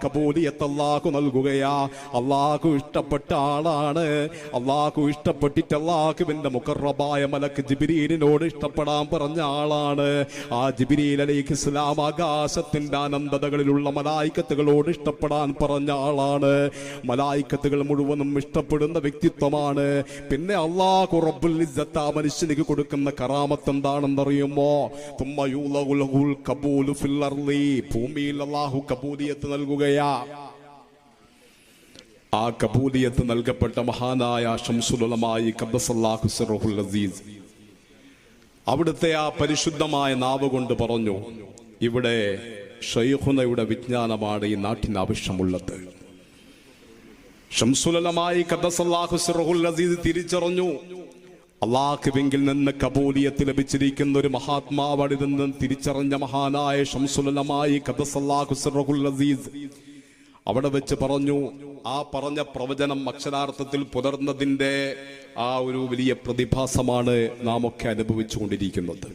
കബൂലിയത്ത് അല്ലാഹു നൽകുകയാ. അല്ലാഹു ഇഷ്ടപ്പെട്ട ആളാണ്. അല്ലാഹു ഇഷ്ടപ്പെട്ടിട്ട് അല്ലാഹുവിന്റെ മുഖറബായ മലക്ക് ജിബ്രീലിനോട് ഇഷ്ടപ്പെടാൻ പറഞ്ഞ ആളാണ്. ആ ജിബ്രീൽ അലൈഹിസ്സലാം ആകാശത്തിന്റെ അനന്തതകളിലുള്ള മലായിക്കത്തുകളോട് ഇഷ്ടപ്പെടാൻ പറഞ്ഞ ആളാണ്. മലായിക്കത്തുകൾ മുഴുവനും ഇഷ്ടപ്പെടുന്ന വ്യക്തിത്വമാണ്. പിന്നെ അല്ലാഹു റബ്ബുൽ ഇസ്സത്ത് ആ മനുഷ്യനിക്ക് കൊടുക്കുന്ന കറാമത്ത് എന്താണെന്നറിയുമോ? ഭൂമിയിൽ അല്ലാഹു കബൂലിയത്ത് നൽകുകയാ. ആ കബൂലിയത്ത് നൽകപ്പെട്ട മഹാനായ ശംസുൽ ഉലമായി ഖദ്ദസല്ലാഹു സിർറുൽ അസീസ് അവിടുത്തെ ആ പരിശുദ്ധമായ നാവ് കൊണ്ട് പറഞ്ഞു, ഇവിടെ ശൈഖുനയുടെ വിജ്ഞാനമാണ് ഈ നാട്ടിന് ആവശ്യമുള്ളത്. ശംസുൽ ഉലമായി ഖദ്ദസല്ലാഹു സിർറുൽ അസീസ് തിരിച്ചറിഞ്ഞു, അല്ലാഹുവിങ്കിൽ നിന്ന് കബൂലിയത്ത് ലഭിച്ചിരിക്കുന്ന ഒരു മഹാത്മാവടിതെന്ന് തിരിച്ചറിഞ്ഞ മഹാനായ ശംസുൽ ഉലമായി ഖദ്ദസല്ലാഹു സിർറുൽ അസീസ് അവിടെ വെച്ച് പറഞ്ഞു, ആ പറഞ്ഞ പ്രവചനം അക്ഷരാർത്ഥത്തിൽ പുലർന്നതിന്റെ ആ ഒരു വലിയ പ്രതിഭാസമാണ് നാം ഒക്കെ അനുഭവിച്ചുകൊണ്ടിരിക്കുന്നത്.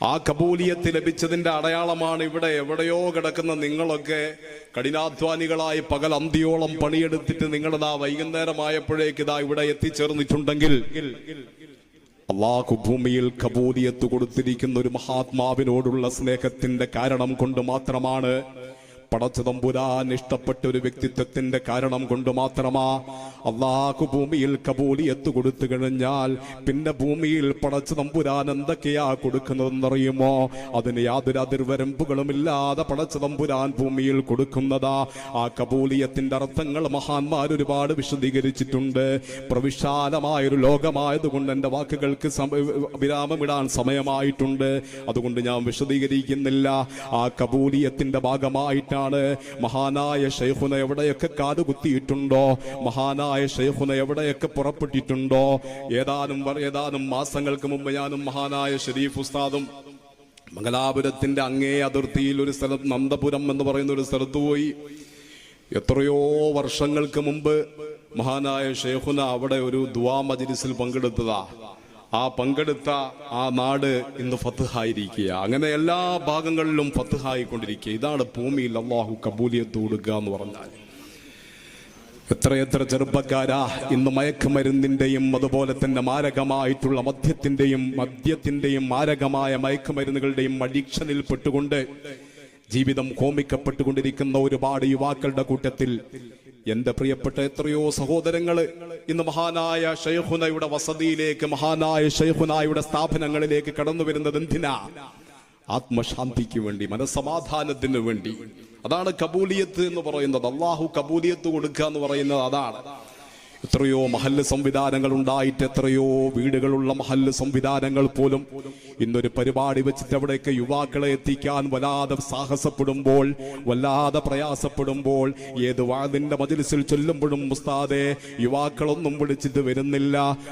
ആ കബൂലിയത്ത് ലഭിച്ചതിന്റെ അടയാളമാണ് ഇവിടെ എവിടെയോ കിടക്കുന്ന നിങ്ങളൊക്കെ കഠിനാധ്വാനികളായി പകൽ അന്തിയോളം പണിയെടുത്തിട്ട് നിങ്ങളുടെ വൈകുന്നേരമായപ്പോഴേക്ക് ഇതാ ഇവിടെ എത്തിച്ചേർന്നിട്ടുണ്ടെങ്കിൽ അല്ലാഹു ഭൂമിയിൽ കബൂലിയത്ത് കൊടുത്തിരിക്കുന്ന ഒരു മഹാത്മാവിനോടുള്ള സ്നേഹത്തിന്റെ കാരണം കൊണ്ട് മാത്രമാണ്. പടച്ചതമ്പുരാൻ ഇഷ്ടപ്പെട്ട ഒരു വ്യക്തിത്വത്തിന്റെ കാരണം കൊണ്ട് മാത്രമാ അല്ലാഹു ഭൂമിയിൽ കബൂലിയത്ത് കൊടുത്തു കഴിഞ്ഞാൽ പിന്നെ ഭൂമിയിൽ പടച്ചതമ്പുരാൻ എന്തൊക്കെയാ കൊടുക്കുന്നതെന്നറിയുമോ? അതിന് യാതൊരു അതിർവരമ്പുകളും ഇല്ലാതെ പടച്ചതമ്പുരാൻ ഭൂമിയിൽ കൊടുക്കുന്നതാ. ആ കബൂലിയത്തിന്റെ അർത്ഥങ്ങൾ മഹാന്മാർ ഒരുപാട് വിശദീകരിച്ചിട്ടുണ്ട്. പ്രവിശാലമായൊരു ലോകമായതുകൊണ്ട് എന്റെ വാക്കുകൾക്ക് വിരാമമിടാൻ സമയമായിട്ടുണ്ട്. അതുകൊണ്ട് ഞാൻ വിശദീകരിക്കുന്നില്ല. ആ കബൂലിയത്തിന്റെ ഭാഗമായിട്ട് മഹാനായ ശൈഖുന എവിടെയൊക്കെ കാതുകുത്തിയിട്ടുണ്ടോ, മഹാനായ ശൈഖുന എവിടെയൊക്കെ പുറപ്പെട്ടിട്ടുണ്ടോ? ഏതാനും മാസങ്ങൾക്ക് മുമ്പ് ഞാനും മഹാനായ ഷരീഫ് ഉസ്താദും മംഗലാപുരത്തിന്റെ അങ്ങേ അതിർത്തിയിൽ ഒരു സ്ഥലം, നന്ദപുരം എന്ന് പറയുന്ന ഒരു സ്ഥലത്ത് പോയി. എത്രയോ വർഷങ്ങൾക്ക് മുമ്പ് മഹാനായ ശൈഖുന അവിടെ ഒരു ദുആ മജ്ലിസിൽ പങ്കെടുത്തതാ. ആ പങ്കെടുത്ത ആ നാട് ഇന്ന് ഫത്ഹായിരിക്കുക. അങ്ങനെ എല്ലാ ഭാഗങ്ങളിലും ഫത്ഹായിക്കൊണ്ടിരിക്കുക. ഇതാണ് ഭൂമിയിൽ അല്ലാഹു കബൂലിയത്ത് കൊടുക്കുക എന്ന് പറഞ്ഞാൽ. എത്രയെത്ര ചെറുപ്പക്കാരാ ഇന്ന് മയക്കുമരുന്നിന്റെയും അതുപോലെ തന്നെ മാരകമായിട്ടുള്ള മദ്യത്തിന്റെയും മാരകമായ മയക്കുമരുന്നുകളുടെയും അഡിക്ഷനിൽ പെട്ടുകൊണ്ട് ജീവിതം കോമിക്കപ്പെട്ടുകൊണ്ടിരിക്കുന്ന ഒരുപാട് യുവാക്കളുടെ കൂട്ടത്തിൽ എന്റെ പ്രിയപ്പെട്ട എത്രയോ സഹോദരങ്ങള് ഇന്ന് മഹാനായ ശൈഖുനയുടെ വസതിയിലേക്ക്, മഹാനായ ശൈഖുനായുടെ സ്ഥാപനങ്ങളിലേക്ക് കടന്നു വരുന്നത് എന്തിനാ? ആത്മശാന്തിക്ക് വേണ്ടി, മനസ്സമാധാനത്തിന് വേണ്ടി. അതാണ് കബൂലിയത്ത് എന്ന് പറയുന്നത്. അല്ലാഹു കബൂലിയത്ത് കൊടുക്കുക എന്ന് പറയുന്നത് അതാണ്. എത്രയോ മഹല്ല് സംവിധാനങ്ങൾ ഉണ്ടായിട്ട് എത്രയോ വീടുകളുള്ള മഹല്ല് സംവിധാനങ്ങൾ പോലും ഇന്നൊരു പരിപാടി വെച്ചിട്ട് അവിടേക്ക് യുവാക്കളെ എത്തിക്കാൻ വല്ലാതെ സാഹസപ്പെടുമ്പോൾ, വല്ലാതെ പ്രയാസപ്പെടുമ്പോൾ, ഏത് വാദിന്റെ മജ്ലിസിൽ ചൊല്ലുമ്പോഴും ഉസ്താദേ യുവാക്കളൊന്നും വിളിച്ചിട്ട് വരുന്നില്ല,